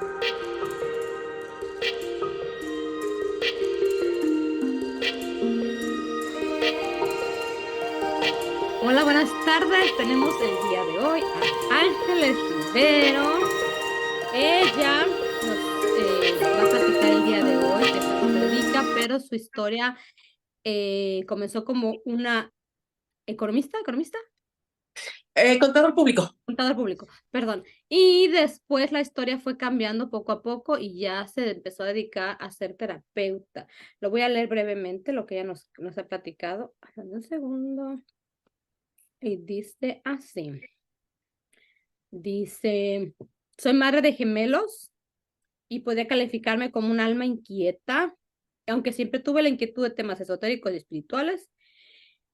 Hola, buenas tardes. Tenemos el día de hoy a Ángeles Rivero. Ella nos va a platicar el día de hoy de qué se dedica, pero su historia comenzó como una economista, Contador público. contador público, perdón. Y después la historia fue cambiando poco a poco y ya se empezó a dedicar a ser terapeuta. Lo voy a leer brevemente, lo que ella nos ha platicado. Dame un segundo. Y dice así. Dice, soy madre de gemelos y podría calificarme como un alma inquieta, aunque siempre tuve la inquietud de temas esotéricos y espirituales.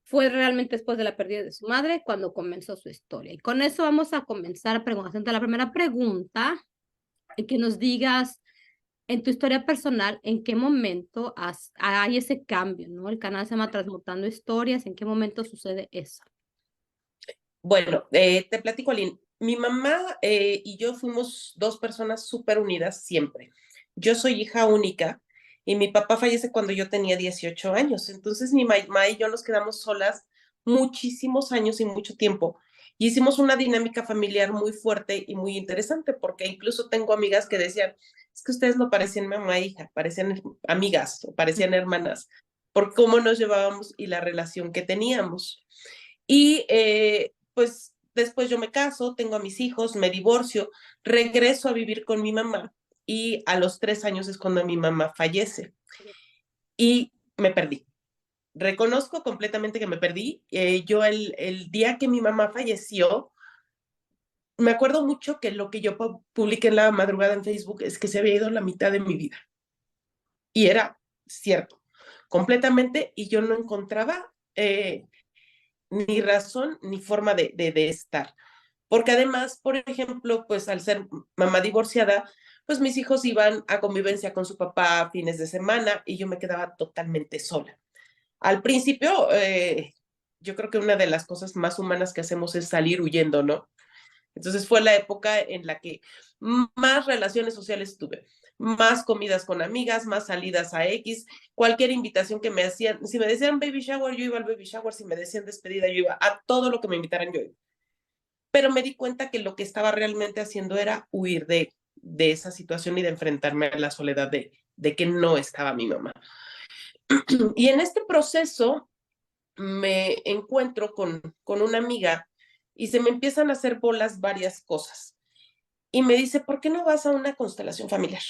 Fue realmente después de la pérdida de su madre cuando comenzó su historia. Y con eso vamos a comenzar preguntando la primera pregunta, y que nos digas en tu historia personal, en qué momento hay ese cambio, ¿no? El canal se llama Transmutando Historias, ¿en qué momento sucede eso? Bueno, te platico, Aline. Mi mamá y yo fuimos dos personas súper unidas siempre. Yo soy hija única y mi papá fallece cuando yo tenía 18 años. Entonces mi mamá y yo nos quedamos solas muchísimos años y mucho tiempo. Y hicimos una dinámica familiar muy fuerte y muy interesante, porque incluso tengo amigas que decían, es que ustedes no parecían mamá e hija, parecían amigas o parecían hermanas, por cómo nos llevábamos y la relación que teníamos. Y pues después yo me caso, tengo a mis hijos, me divorcio, regreso a vivir con mi mamá y a los 3 años es cuando mi mamá fallece y me perdí. Reconozco completamente que me perdí. Yo el día que mi mamá falleció, me acuerdo mucho que lo que yo publiqué en la madrugada en Facebook es que se había ido la mitad de mi vida. Y era cierto, completamente, y yo no encontraba ni razón ni forma de estar. Porque además, por ejemplo, pues al ser mamá divorciada, pues mis hijos iban a convivencia con su papá a fines de semana y yo me quedaba totalmente sola. Al principio, yo creo que una de las cosas más humanas que hacemos es salir huyendo, ¿no? Entonces fue la época en la que más relaciones sociales tuve, más comidas con amigas, más salidas a X, cualquier invitación que me hacían, si me decían baby shower, yo iba al baby shower, si me decían despedida, yo iba a todo lo que me invitaran, yo iba. Pero me di cuenta que lo que estaba realmente haciendo era huir de esa situación y de enfrentarme a la soledad de que no estaba mi mamá. Y en este proceso me encuentro con una amiga y se me empiezan a hacer bolas varias cosas. Y me dice, ¿por qué no vas a una constelación familiar?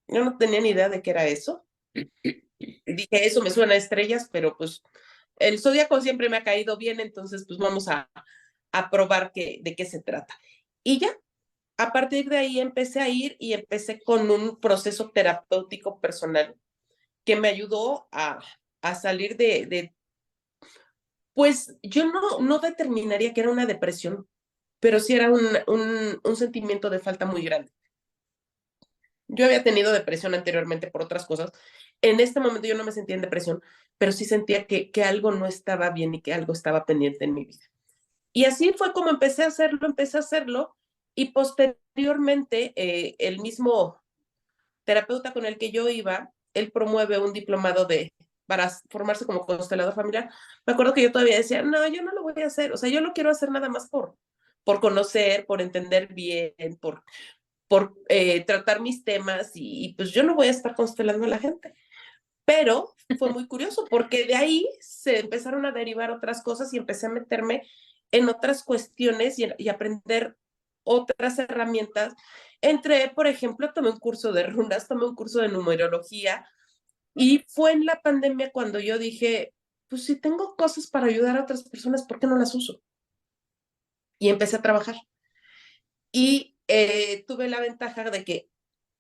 Yo no tenía ni idea de qué era eso. Y dije, eso me suena a estrellas, pero pues el zodiaco siempre me ha caído bien, entonces pues vamos a probar de qué se trata. Y ya, a partir de ahí empecé a ir y empecé con un proceso terapéutico personal que me ayudó a salir pues yo no determinaría que era una depresión, pero sí era un sentimiento de falta muy grande. Yo había tenido depresión anteriormente por otras cosas. En este momento yo no me sentía en depresión, pero sí sentía que algo no estaba bien y que algo estaba pendiente en mi vida. Y así fue como empecé a hacerlo y posteriormente el mismo terapeuta con el que yo iba, él promueve un diplomado para formarse como constelador familiar. Me acuerdo que yo todavía decía, no, yo no lo voy a hacer, o sea, yo lo quiero hacer nada más por conocer, por entender bien, por tratar mis temas y pues yo no voy a estar constelando a la gente. Pero fue muy curioso porque de ahí se empezaron a derivar otras cosas y empecé a meterme en otras cuestiones y aprender otras herramientas. Entre, por ejemplo, tomé un curso de runas, tomé un curso de numerología y fue en la pandemia cuando yo dije, pues si tengo cosas para ayudar a otras personas, ¿por qué no las uso? Y empecé a trabajar. Y tuve la ventaja de que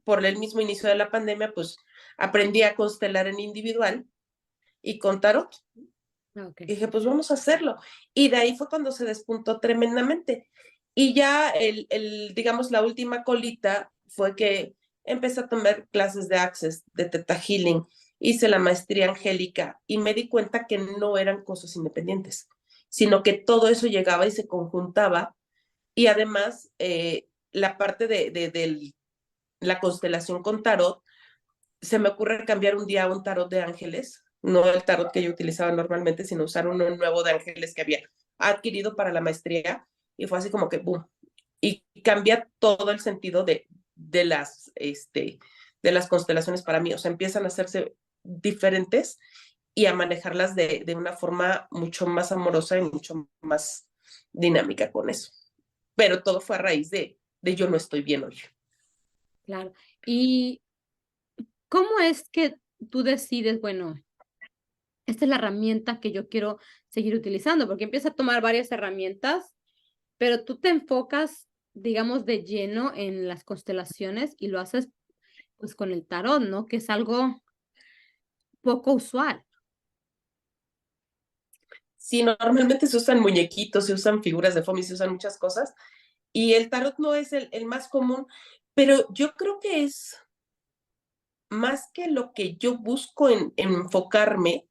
por el mismo inicio de la pandemia, pues aprendí a constelar en individual y con tarot. Ok. Y dije, pues vamos a hacerlo. Y de ahí fue cuando se despuntó tremendamente. Y ya digamos, la última colita fue que empecé a tomar clases de Access, de Theta Healing, hice la maestría angélica y me di cuenta que no eran cosas independientes, sino que todo eso llegaba y se conjuntaba. Y además, la parte del la constelación con tarot, se me ocurre cambiar un día a un tarot de ángeles, no el tarot que yo utilizaba normalmente, sino usar uno nuevo de ángeles que había adquirido para la maestría, y fue así como que boom, y cambia todo el sentido de las constelaciones para mí, o sea, empiezan a hacerse diferentes y a manejarlas de una forma mucho más amorosa y mucho más dinámica con eso. Pero todo fue a raíz de yo no estoy bien hoy. Claro. ¿Y cómo es que tú decides, bueno, esta es la herramienta que yo quiero seguir utilizando? Porque empiezas a tomar varias herramientas, pero tú te enfocas, digamos, de lleno en las constelaciones y lo haces pues con el tarot, ¿no? Que es algo poco usual. Sí, normalmente se usan muñequitos, se usan figuras de foamy, se usan muchas cosas, y el tarot no es el más común, pero yo creo que es más que lo que yo busco en enfocarme,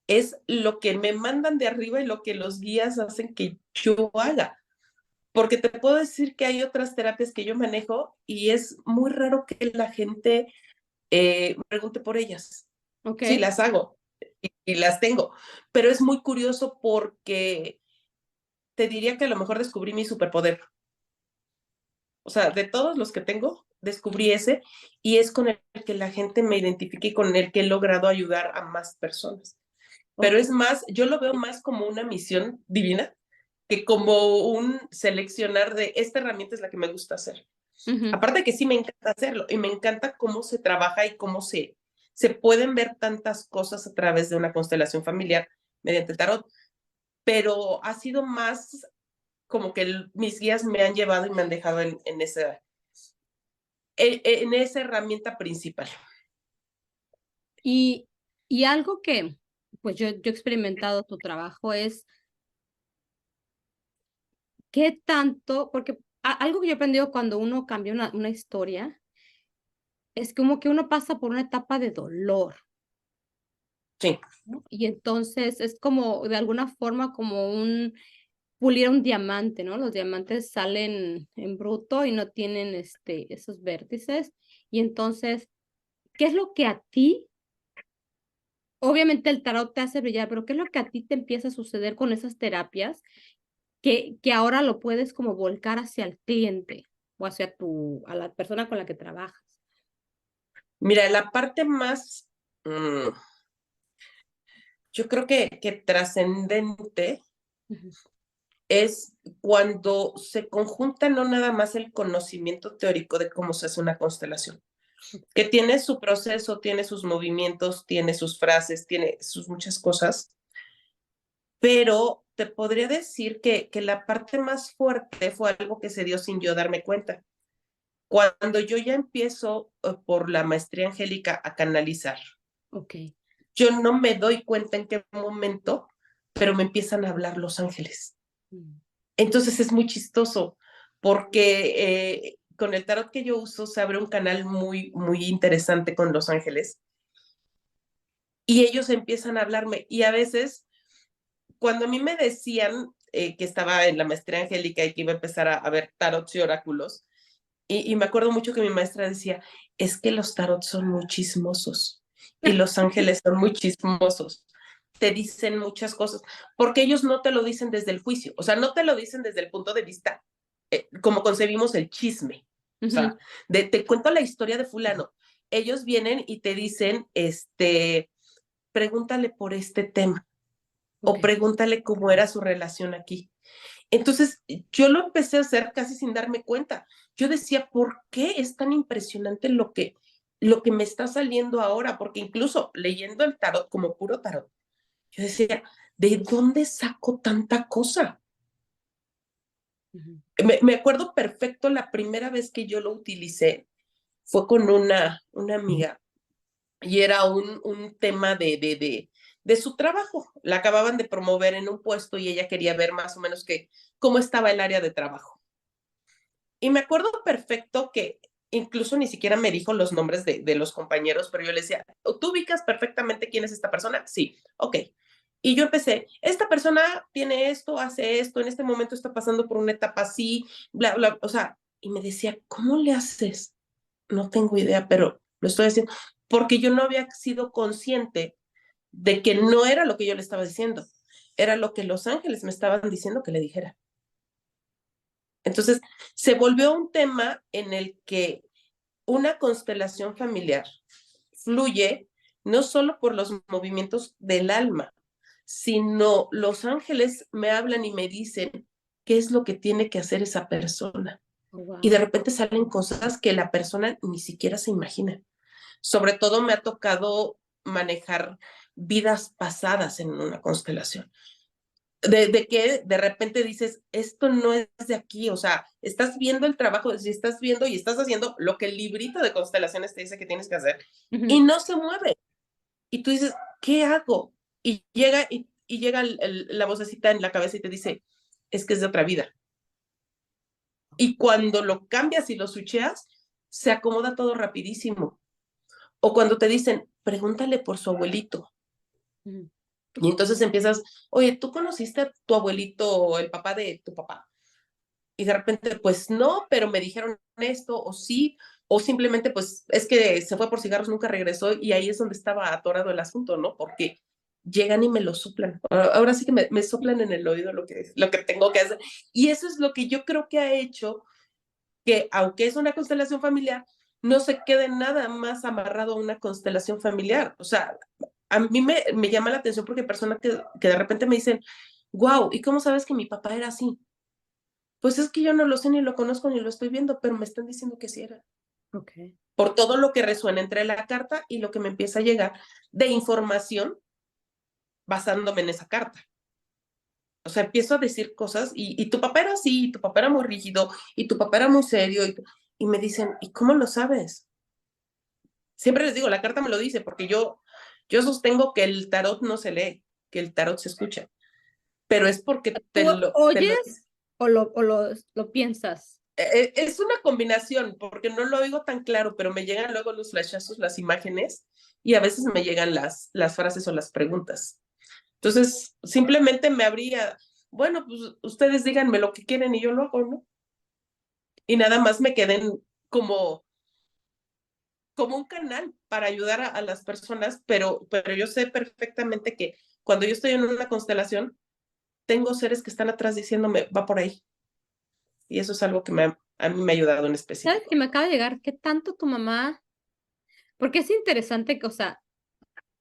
es lo que me mandan de arriba y lo que los guías hacen que yo haga. Porque te puedo decir que hay otras terapias que yo manejo y es muy raro que la gente pregunte por ellas. Ok, Sí, las hago y las tengo, pero es muy curioso porque te diría que a lo mejor descubrí mi superpoder. O sea, de todos los que tengo, descubrí ese y es con el que la gente me identifica y con el que he logrado ayudar a más personas. Pero ok. es más, yo lo veo más como una misión divina que como un seleccionar de esta herramienta es la que me gusta hacer. Ujú. Aparte que sí me encanta hacerlo y me encanta cómo se trabaja y cómo se pueden ver tantas cosas a través de una constelación familiar mediante el tarot, pero ha sido más como que mis guías me han llevado y me han dejado en esa herramienta principal. Y, y algo que, pues yo he experimentado tu trabajo es qué tanto, porque algo que yo he aprendido cuando uno cambia una historia, es como que uno pasa por una etapa de dolor, Sí, ¿no? Y entonces es como, de alguna forma, como un pulir un diamante, ¿no? Los diamantes salen en bruto y no tienen esos vértices. Y entonces, ¿qué es lo que a ti, obviamente el tarot te hace brillar, pero qué es lo que a ti te empieza a suceder con esas terapias que ahora lo puedes como volcar hacia el cliente o hacia a la persona con la que trabajas? mira, la parte más, yo creo que trascendente Ujú. es cuando se conjunta no nada más el conocimiento teórico de cómo se hace una constelación, que tiene su proceso, tiene sus movimientos, tiene sus frases, tiene sus muchas cosas, pero te podría decir que la parte más fuerte fue algo que se dio sin yo darme cuenta. Cuando yo ya empiezo por la maestría angélica a canalizar, Ok. yo no me doy cuenta en qué momento, pero me empiezan a hablar los ángeles. Mm. Entonces es muy chistoso porque con el tarot que yo uso se abre un canal muy, muy interesante con los ángeles y ellos empiezan a hablarme y a veces cuando a mí me decían que estaba en la maestría angélica y que iba a empezar a ver tarots y oráculos, y me acuerdo mucho que mi maestra decía, es que los tarots son muy chismosos y los ángeles son muy chismosos. Te dicen muchas cosas, porque ellos no te lo dicen desde el juicio, o sea, no te lo dicen desde el punto de vista como concebimos el chisme. O sea, Ujú. te cuento la historia de fulano. Ellos vienen y te dicen, pregúntale por este tema Ok. o pregúntale cómo era su relación aquí. Entonces, yo lo empecé a hacer casi sin darme cuenta. Yo decía, ¿por qué es tan impresionante lo que me está saliendo ahora? Porque incluso leyendo el tarot como puro tarot, yo decía, ¿de dónde saco tanta cosa? Ujú. Me acuerdo perfecto la primera vez que yo lo utilicé, fue con una amiga y era un tema de su trabajo. La acababan de promover en un puesto y ella quería ver más o menos cómo estaba el área de trabajo. Y me acuerdo perfecto que incluso ni siquiera me dijo los nombres de los compañeros, pero yo le decía, ¿tú ubicas perfectamente quién es esta persona? Sí, ok. Y yo empecé, esta persona tiene esto, hace esto, en este momento está pasando por una etapa así, bla, bla, o sea, y me decía, ¿cómo le haces? no tengo idea, pero lo estoy haciendo, porque yo no había sido consciente de que no era lo que yo le estaba diciendo, era lo que los ángeles me estaban diciendo que le dijera. Entonces, se volvió un tema en el que una constelación familiar fluye no solo por los movimientos del alma, sino los ángeles me hablan y me dicen qué es lo que tiene que hacer esa persona. Oh, Y de wow. repente salen cosas que la persona ni siquiera se imagina. Sobre todo me ha tocado manejar vidas pasadas en una constelación. De que de repente dices, esto no es de aquí, o sea, estás viendo el trabajo, si estás viendo y estás haciendo lo que el librito de constelaciones te dice que tienes que hacer, y no se mueve. Y tú dices, ¿qué hago? Y llega la vocecita en la cabeza y te dice, es que es de otra vida. Y cuando lo cambias y lo switcheas, se acomoda todo rapidísimo. O cuando te dicen, pregúntale por su abuelito. Y entonces empiezas, oye, ¿tú conociste a tu abuelito, el papá de tu papá? Y de repente, pues no, pero me dijeron esto, o sí, o simplemente, pues es que se fue por cigarros, nunca regresó, y ahí es donde estaba atorado el asunto, ¿no? Porque llegan y me lo soplan. Ahora sí que me soplan en el oído lo que tengo que hacer. Y eso es lo que yo creo que ha hecho que, aunque es una constelación familiar, no se quede nada más amarrado a una constelación familiar. O sea, a mí me llama la atención porque hay personas que de repente me dicen, wow, ¿y cómo sabes que mi papá era así? Pues es que yo no lo sé, ni lo conozco, ni lo estoy viendo, pero me están diciendo que sí era. Okay. Por todo lo que resuena entre la carta y lo que me empieza a llegar de información basándome en esa carta. O sea, empiezo a decir cosas y tu papá era así, y tu papá era muy rígido, y tu papá era muy serio, y me dicen, ¿y cómo lo sabes? Siempre les digo, la carta me lo dice, porque yo sostengo que el tarot no se lee, que el tarot se escucha, pero es porque ¿Tú te lo oyes o lo piensas? es una combinación, porque no lo oigo tan claro, pero me llegan luego los flashazos, las imágenes, y a veces me llegan las frases o las preguntas. Entonces, simplemente me abría, bueno, pues ustedes díganme lo que quieren y yo lo hago, ¿no? Y nada más me queden como, como un canal para ayudar a las personas, pero yo sé perfectamente que cuando yo estoy en una constelación, tengo seres que están atrás diciéndome, va por ahí. Y eso es algo que a mí me ha ayudado en ¿Sabes que específico. me acaba de llegar? ¿Qué tanto tu mamá? Porque es interesante que, o sea,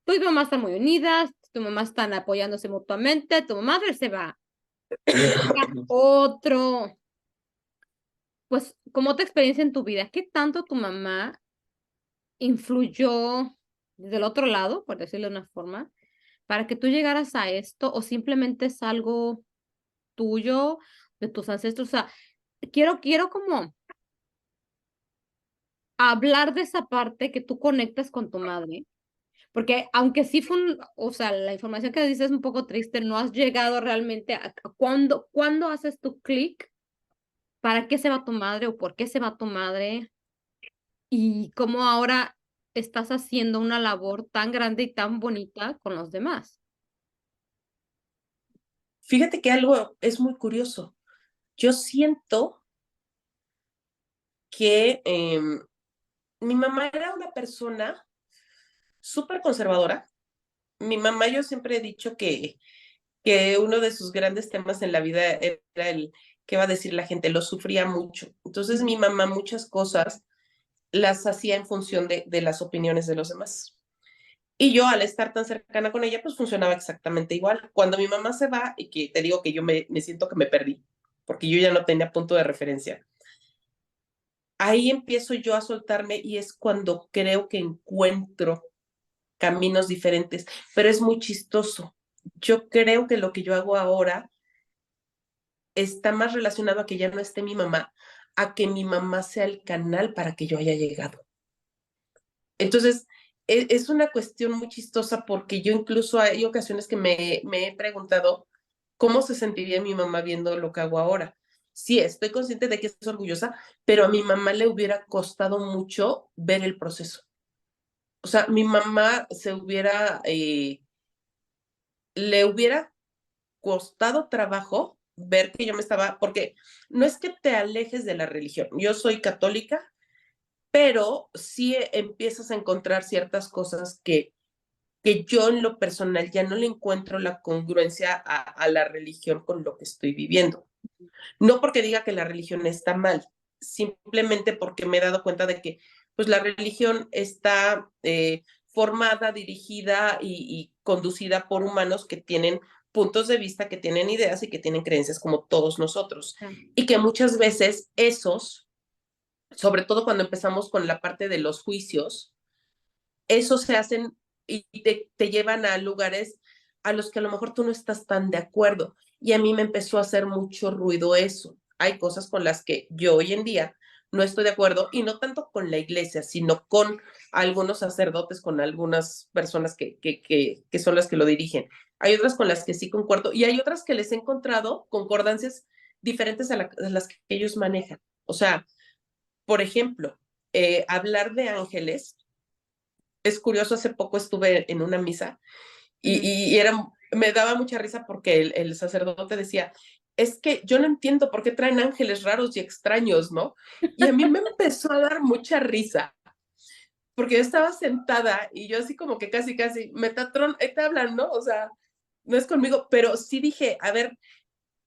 tú y tu mamá están muy unidas, tu mamá están apoyándose mutuamente, tu madre se va y llega otro, pues, como otra experiencia en tu vida. ¿Qué tanto tu mamá influyó desde el otro lado, por decirlo de una forma, para que tú llegaras a esto o simplemente es algo tuyo, de tus ancestros? O sea, quiero como hablar de esa parte que tú conectas con tu madre, porque aunque sí fue o sea, la información que dices es un poco triste, no has llegado realmente a cuándo haces tu clic, para qué se va tu madre o por qué se va tu madre y cómo ahora estás haciendo una labor tan grande y tan bonita con los demás. Fíjate que algo es muy curioso. Yo siento que mi mamá era una persona súper conservadora. Mi mamá, yo siempre he dicho que uno de sus grandes temas en la vida era el qué va a decir la gente, lo sufría mucho. Entonces mi mamá muchas cosas las hacía en función de las opiniones de los demás. Y yo al estar tan cercana con ella, pues funcionaba exactamente igual. Cuando mi mamá se va y que te digo que yo me siento que me perdí, porque yo ya no tenía punto de referencia, ahí empiezo yo a soltarme y es cuando creo que encuentro caminos diferentes, pero es muy chistoso. Yo creo que lo que yo hago ahora está más relacionado a que ya no esté mi mamá, a que mi mamá sea el canal para que yo haya llegado. Entonces, es una cuestión muy chistosa porque yo incluso hay ocasiones que me he preguntado cómo se sentiría mi mamá viendo lo que hago ahora. Sí, estoy consciente de que es orgullosa, pero a mi mamá le hubiera costado mucho ver el proceso. O sea, mi mamá le hubiera costado trabajo ver que yo me estaba, porque no es que te alejes de la religión. Yo soy católica, pero sí empiezas a encontrar ciertas cosas que yo en lo personal ya no le encuentro la congruencia a la religión con lo que estoy viviendo. No porque diga que la religión está mal, simplemente porque me he dado cuenta de que pues la religión está formada, dirigida y conducida por humanos que tienen puntos de vista, que tienen ideas y que tienen creencias como todos nosotros. Ah, Y que muchas veces esos, sobre todo cuando empezamos con la parte de los juicios, esos se hacen y te llevan a lugares a los que a lo mejor tú no estás tan de acuerdo. Y a mí me empezó a hacer mucho ruido eso. Hay cosas con las que yo hoy en día no estoy de acuerdo, y no tanto con la iglesia, sino con algunos sacerdotes, con algunas personas que son las que lo dirigen. Hay otras con las que sí concuerdo, y hay otras que les he encontrado concordancias diferentes a las que ellos manejan. O sea, por ejemplo, hablar de ángeles es curioso, hace poco estuve en una misa ujú. y me daba mucha risa porque el sacerdote decía, es que yo no entiendo por qué traen ángeles raros y extraños, ¿no? Y a mí me empezó a dar mucha risa, porque yo estaba sentada y yo así como que casi, Metatron, ahí te hablan, ¿no? O sea, no es conmigo, pero sí dije, a ver,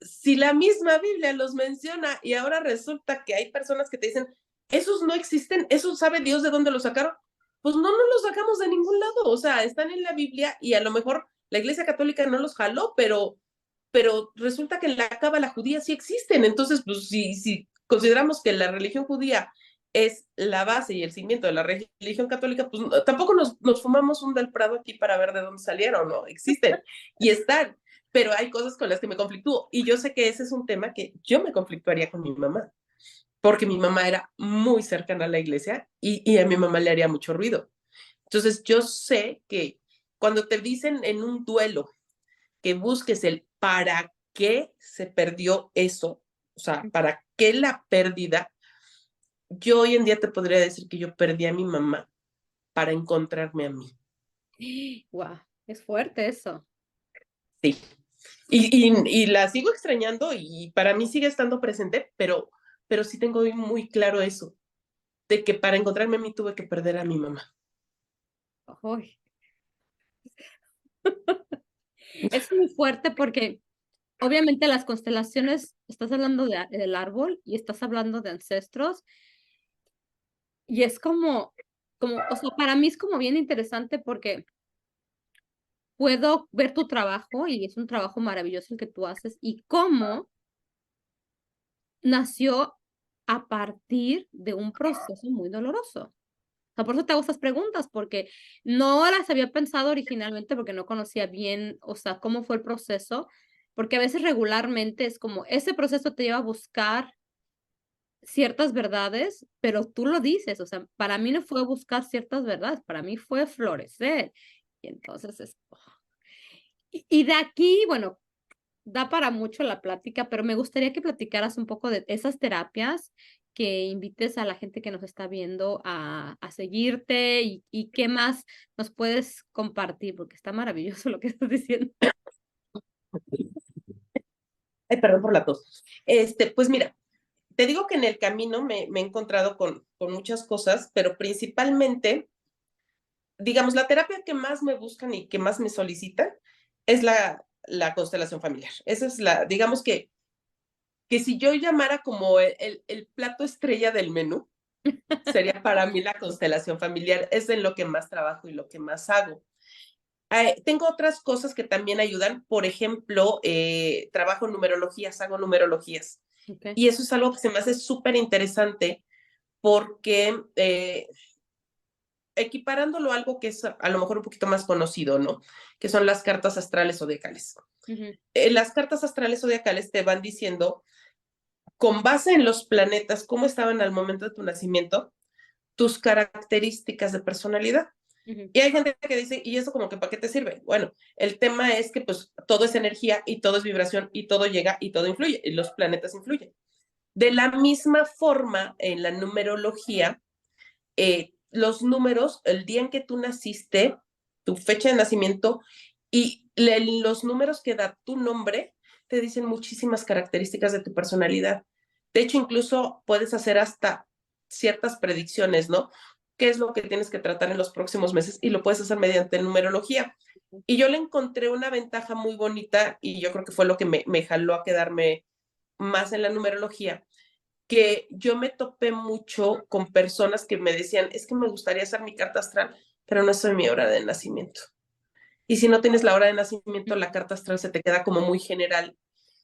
si la misma Biblia los menciona y ahora resulta que hay personas que te dicen, esos no existen, eso sabe Dios de dónde los sacaron, pues no los sacamos de ningún lado, o sea, están en la Biblia y a lo mejor la Iglesia Católica no los jaló, pero resulta que en la cábala judía sí existen. Entonces, pues si consideramos que la religión judía es la base y el cimiento de la religión católica, pues tampoco nos fumamos un del Prado aquí para ver de dónde salieron, ¿no? Existen y están, pero hay cosas con las que me conflictúo, y yo sé que ese es un tema que yo me conflictuaría con mi mamá, porque mi mamá era muy cercana a la iglesia y a mi mamá le haría mucho ruido. Entonces, yo sé que cuando te dicen en un duelo que busques el para qué se perdió eso, o sea, para qué la pérdida, yo hoy en día te podría decir que yo perdí a mi mamá para encontrarme a mí. Wow, es fuerte eso. Sí. Y la sigo extrañando y para mí sigue estando presente, pero sí tengo muy claro eso, de que para encontrarme a mí tuve que perder a mi mamá. Uy, es muy fuerte porque obviamente las constelaciones, estás hablando del árbol y estás hablando de ancestros, y es como, o sea, para mí es como bien interesante porque puedo ver tu trabajo y es un trabajo maravilloso el que tú haces y cómo nació a partir de un proceso muy doloroso. O sea, por eso te hago estas preguntas, porque no las había pensado originalmente, porque no conocía bien, o sea, cómo fue el proceso, porque a veces regularmente es como ese proceso te lleva a buscar ciertas verdades, pero tú lo dices, o sea, para mí no fue buscar ciertas verdades, para mí fue florecer. Y entonces es, y de aquí, bueno, da para mucho la plática, pero me gustaría que platicaras un poco de esas terapias, que invites a la gente que nos está viendo a seguirte y qué más nos puedes compartir, porque está maravilloso lo que estás diciendo. Ay, perdón por la tos. Pues mira, te digo que en el camino me he encontrado con muchas cosas, pero principalmente, digamos, la terapia que más me buscan y que más me solicitan es la constelación familiar. Esa es digamos que si yo llamara como el plato estrella del menú, sería para mí la constelación familiar. Es en lo que más trabajo y lo que más hago. Tengo otras cosas que también ayudan. Por ejemplo, trabajo en numerologías, hago numerologías. Okay. Y eso es algo que se me hace súper interesante porque equiparándolo a algo que es a lo mejor un poquito más conocido, ¿no? Que son las cartas astrales zodiacales. Ujú, Las cartas astrales zodiacales te van diciendo, con base en los planetas, cómo estaban al momento de tu nacimiento, tus características de personalidad. ujú. Y hay gente que dice, ¿y eso como que para qué te sirve? Bueno, el tema es que pues todo es energía y todo es vibración y todo llega y todo influye, y los planetas influyen. De la misma forma, en la numerología, los números, el día en que tú naciste, tu fecha de nacimiento y los números que da tu nombre, te dicen muchísimas características de tu personalidad. De hecho, incluso puedes hacer hasta ciertas predicciones, ¿no? ¿Qué es lo que tienes que tratar en los próximos meses? Y lo puedes hacer mediante numerología. Y yo le encontré una ventaja muy bonita y yo creo que fue lo que me jaló a quedarme más en la numerología, que yo me topé mucho con personas que me decían, es que me gustaría hacer mi carta astral, pero no es mi hora de nacimiento. Y si no tienes la hora de nacimiento, la carta astral se te queda como muy general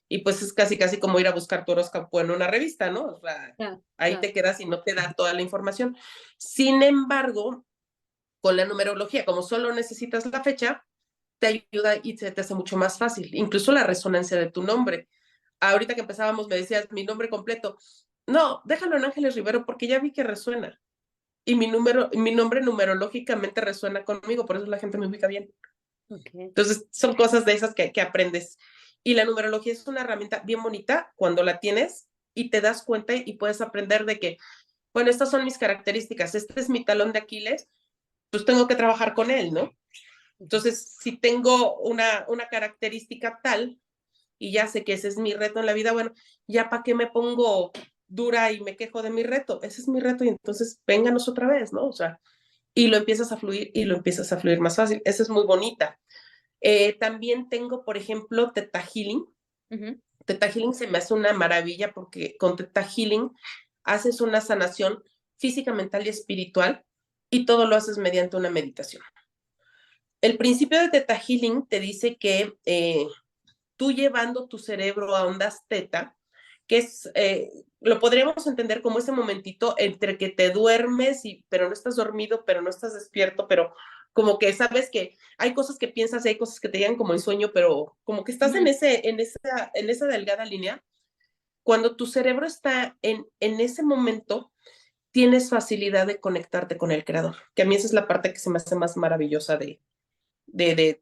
y pues es casi, casi como ir a buscar tu horóscopo en una revista, ¿no? O sea, ahí te quedas y no te da toda la información. Sin embargo, con la numerología, como solo necesitas la fecha, te ayuda y se te hace mucho más fácil. Incluso la resonancia de tu nombre. Ahorita que empezábamos me decías mi nombre completo. No, déjalo en Ángeles Rivero porque ya vi que resuena. Y mi nombre numerológicamente resuena conmigo, por eso la gente me ubica bien. Okay. Entonces, son cosas de esas que aprendes. Y la numerología es una herramienta bien bonita cuando la tienes y te das cuenta y puedes aprender de que, bueno, estas son mis características, este es mi talón de Aquiles, pues tengo que trabajar con él, ¿no? Entonces, si tengo una característica tal y ya sé que ese es mi reto en la vida, bueno, ya para qué me pongo dura y me quejo de mi reto, ese es mi reto y entonces vénganos otra vez, ¿no? O sea, y lo empiezas a fluir y lo empiezas a fluir más fácil. Esa es muy bonita. También tengo, por ejemplo, Theta Healing. Theta Healing se me hace una maravilla porque con Theta Healing haces una sanación física, mental y espiritual y todo lo haces mediante una meditación. El principio de Theta Healing te dice que tú llevando tu cerebro a ondas teta, que es, lo podríamos entender como ese momentito entre que te duermes, pero no estás dormido, pero no estás despierto, pero como que sabes que hay cosas que piensas y hay cosas que te llegan como en sueño, pero como que estás en esa delgada línea. Cuando tu cerebro está en ese momento, tienes facilidad de conectarte con el creador, que a mí esa es la parte que se me hace más maravillosa de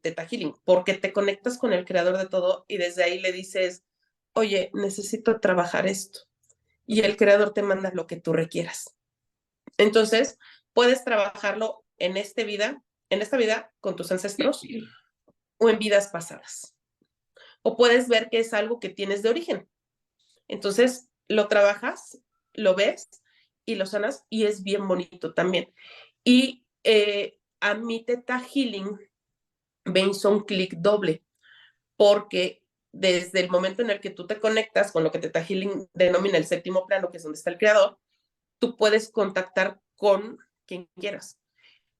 Theta Healing, porque te conectas con el creador de todo y desde ahí le dices, oye, necesito trabajar esto. Y el creador te manda lo que tú requieras. Entonces, puedes trabajarlo en esta vida con tus ancestros o en vidas pasadas. O puedes ver que es algo que tienes de origen. Entonces, lo trabajas, lo ves y lo sanas y es bien bonito también. Y a mí Theta Healing me hizo un clic doble, porque desde el momento en el que tú te conectas con lo que Theta Healing denomina el séptimo plano, que es donde está el creador, tú puedes contactar con quien quieras.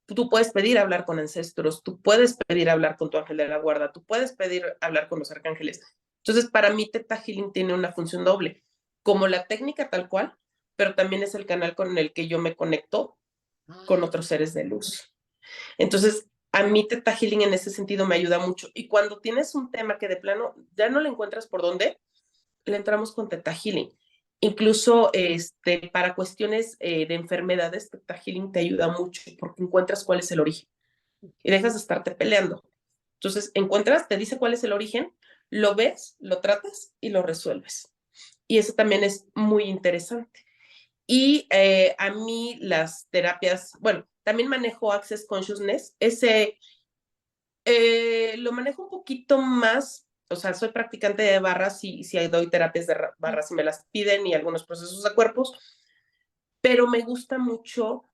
Tú puedes pedir hablar con ancestros, tú puedes pedir hablar con tu ángel de la guarda, tú puedes pedir hablar con los arcángeles. Entonces, para mí, Theta Healing tiene una función doble, como la técnica tal cual, pero también es el canal con el que yo me conecto con otros seres de luz. Entonces, a mí Theta Healing en ese sentido me ayuda mucho. Y cuando tienes un tema que de plano ya no le encuentras por dónde, le entramos con Theta Healing. Incluso para cuestiones de enfermedades, Theta Healing te ayuda mucho porque encuentras cuál es el origen y dejas de estarte peleando. Entonces, encuentras, te dice cuál es el origen, lo ves, lo tratas y lo resuelves. Y eso también es muy interesante. Y a mí las terapias, bueno, también manejo Access Consciousness, lo manejo un poquito más, o sea, soy practicante de barras y si doy terapias de barras y me las piden y algunos procesos de cuerpos, pero me gusta mucho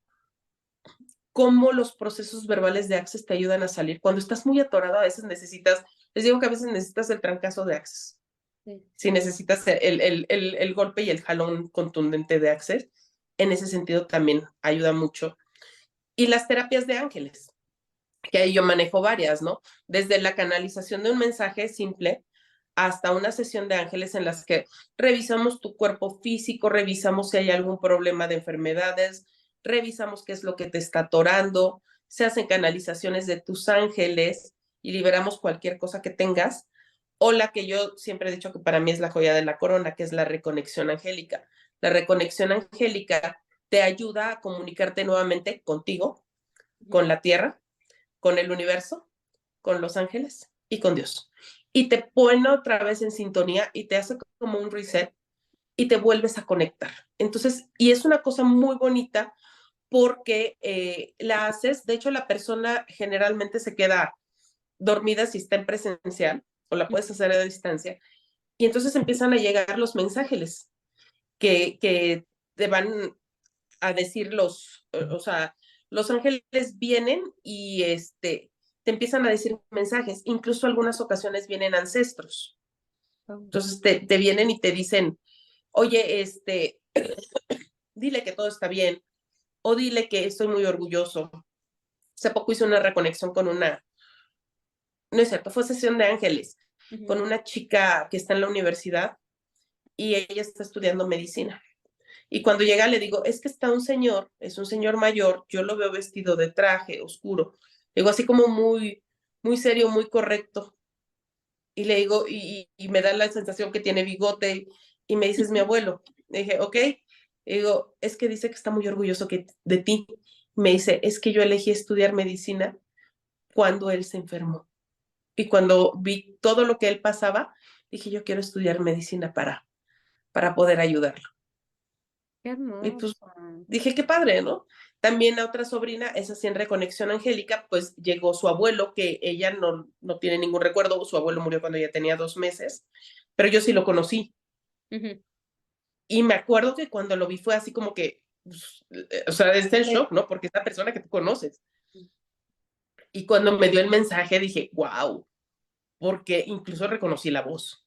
cómo los procesos verbales de Access te ayudan a salir. Cuando estás muy atorado, a veces necesitas, les digo que a veces necesitas el trancazo de Access. Sí. Si necesitas el golpe y el jalón contundente de Access, en ese sentido también ayuda mucho. Y las terapias de ángeles, que ahí yo manejo varias, ¿no? Desde la canalización de un mensaje simple hasta una sesión de ángeles en las que revisamos tu cuerpo físico, revisamos si hay algún problema de enfermedades, revisamos qué es lo que te está atorando, se hacen canalizaciones de tus ángeles y liberamos cualquier cosa que tengas, o la que yo siempre he dicho que para mí es la joya de la corona, que es la reconexión angélica. La reconexión angélica te ayuda a comunicarte nuevamente contigo, con la tierra, con el universo, con los ángeles y con Dios. Y te pone otra vez en sintonía y te hace como un reset y te vuelves a conectar. Entonces, y es una cosa muy bonita porque la haces, de hecho la persona generalmente se queda dormida si está en presencial o la puedes hacer a distancia y entonces empiezan a llegar los mensajes que te van a decir o sea, los ángeles vienen y te empiezan a decir mensajes, incluso algunas ocasiones vienen ancestros. Entonces te vienen y te dicen, oye, dile que todo está bien, o dile que estoy muy orgulloso. Hace poco hice una reconexión con no es cierto, fue sesión de ángeles, con una chica que está en la universidad y ella está estudiando medicina. Y cuando llega le digo, es que está un señor, es un señor mayor, yo lo veo vestido de traje oscuro, digo así como muy, muy serio, muy correcto. Y le digo, y me da la sensación que tiene bigote, y me dice, es mi abuelo. Le dije, ok. Y digo, es que dice que está muy orgulloso de ti. Me dice, es que yo elegí estudiar medicina cuando él se enfermó. Y cuando vi todo lo que él pasaba, dije, yo quiero estudiar medicina para poder ayudarlo. Qué Y pues hermoso. dije, qué padre, ¿no? También a otra sobrina, esa sí en Reconexión Angélica, pues llegó su abuelo, que ella no tiene ningún recuerdo, su abuelo murió cuando ella tenía 2 meses, pero yo sí lo conocí. Y me acuerdo que cuando lo vi fue así como que, pues, o sea, es el shock, ¿no? Porque es la persona que tú conoces. Y cuando me dio el mensaje dije, wow, porque incluso reconocí la voz.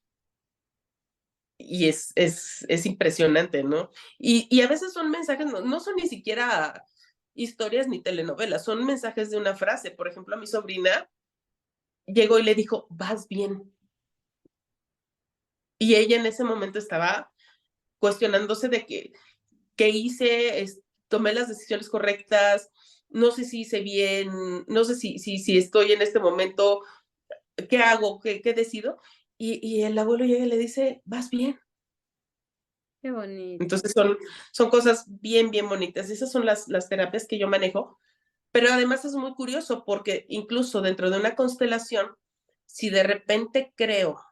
Y es impresionante, ¿no? Y a veces son mensajes, no son ni siquiera historias ni telenovelas, son mensajes de una frase. Por ejemplo, a mi sobrina llegó y le dijo, vas bien. Y ella en ese momento estaba cuestionándose de qué hice, tomé las decisiones correctas, no sé si hice bien, no sé si estoy en este momento, qué hago, qué decido. Y el abuelo llega y le dice, vas bien. Qué bonito. Entonces son cosas bien, bien bonitas. Esas son las terapias que yo manejo, pero además es muy curioso porque incluso dentro de una constelación, si de repente creo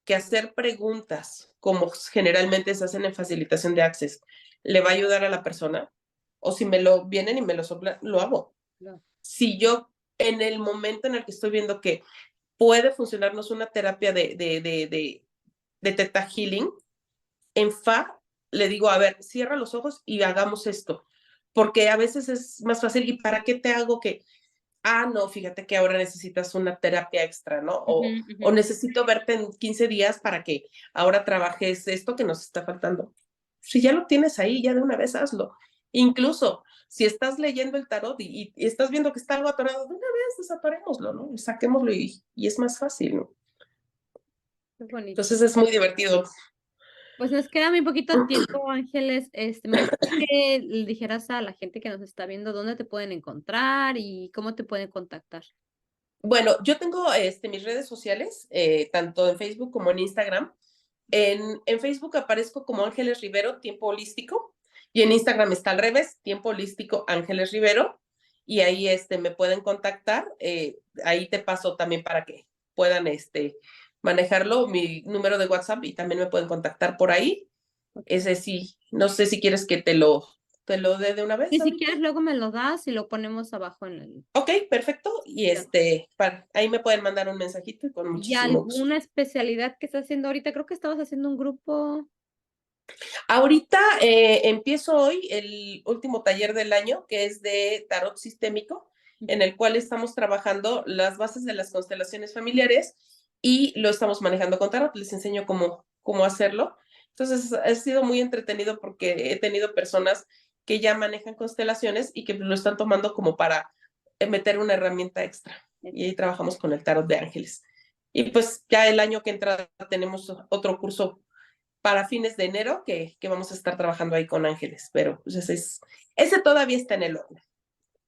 que hacer preguntas, como generalmente se hacen en facilitación de access, le va a ayudar a la persona, o si me lo vienen y me lo soplan, lo hago. No. Si yo en el momento en el que estoy viendo que puede funcionarnos una terapia de Theta Healing, en FA le digo, a ver, cierra los ojos y hagamos esto, porque a veces es más fácil, ¿y para qué te hago que? No, fíjate que ahora necesitas una terapia extra, ¿no? O necesito verte en 15 días para que ahora trabajes esto que nos está faltando. Si ya lo tienes ahí, ya de una vez hazlo. Incluso si estás leyendo el tarot y estás viendo que está algo atorado, de una vez desatorémoslo, ¿no? Saquémoslo y es más fácil, ¿no? Qué bonito. Entonces es muy divertido. Pues nos queda muy poquito tiempo, Ángeles. Me gustaría que le dijeras a la gente que nos está viendo dónde te pueden encontrar y cómo te pueden contactar. Bueno, yo tengo mis redes sociales, tanto en Facebook como en Instagram. En Facebook aparezco como Ángeles Rivero, Tiempo Holístico, y en Instagram está al revés, Tiempo Holístico Ángeles Rivero, y ahí me pueden contactar. Ahí te paso también para que puedan manejarlo, mi número de WhatsApp, y también me pueden contactar por ahí. Ese sí, no sé si quieres que te lo dé de una vez Y si ahorita. quieres, luego me lo das y lo ponemos abajo en el... Ok, perfecto. Y ahí me pueden mandar un mensajito y con ¿Y muchísimo gusto. alguna especialidad que estás haciendo ahorita? Creo que estabas haciendo un grupo. Ahorita empiezo hoy el último taller del año, que es de tarot sistémico, en el cual estamos trabajando las bases de las constelaciones familiares y lo estamos manejando con tarot. Les enseño cómo hacerlo. Entonces, ha sido muy entretenido porque he tenido personas que ya manejan constelaciones y que lo están tomando como para meter una herramienta extra. Y ahí trabajamos con el tarot de ángeles. Y pues ya el año que entra tenemos otro curso para fines de enero que vamos a estar trabajando ahí con ángeles, pero pues ese todavía está en el horno.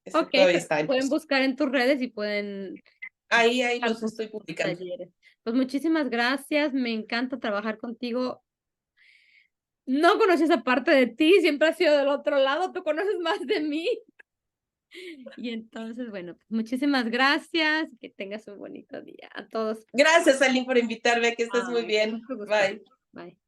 Ese Ok, todavía pero está en pueden proceso. buscar en tus redes y pueden Ahí buscar los tus estoy publicando. talleres. Pues muchísimas gracias, me encanta trabajar contigo. No conocí esa parte de ti, siempre has sido del otro lado, tú conoces más de mí. Y entonces, bueno, pues muchísimas gracias, que tengas un bonito día a todos. Gracias, Aline, por invitarme, que estés muy Ay, con bien. mucho gusto. Bye. Bye.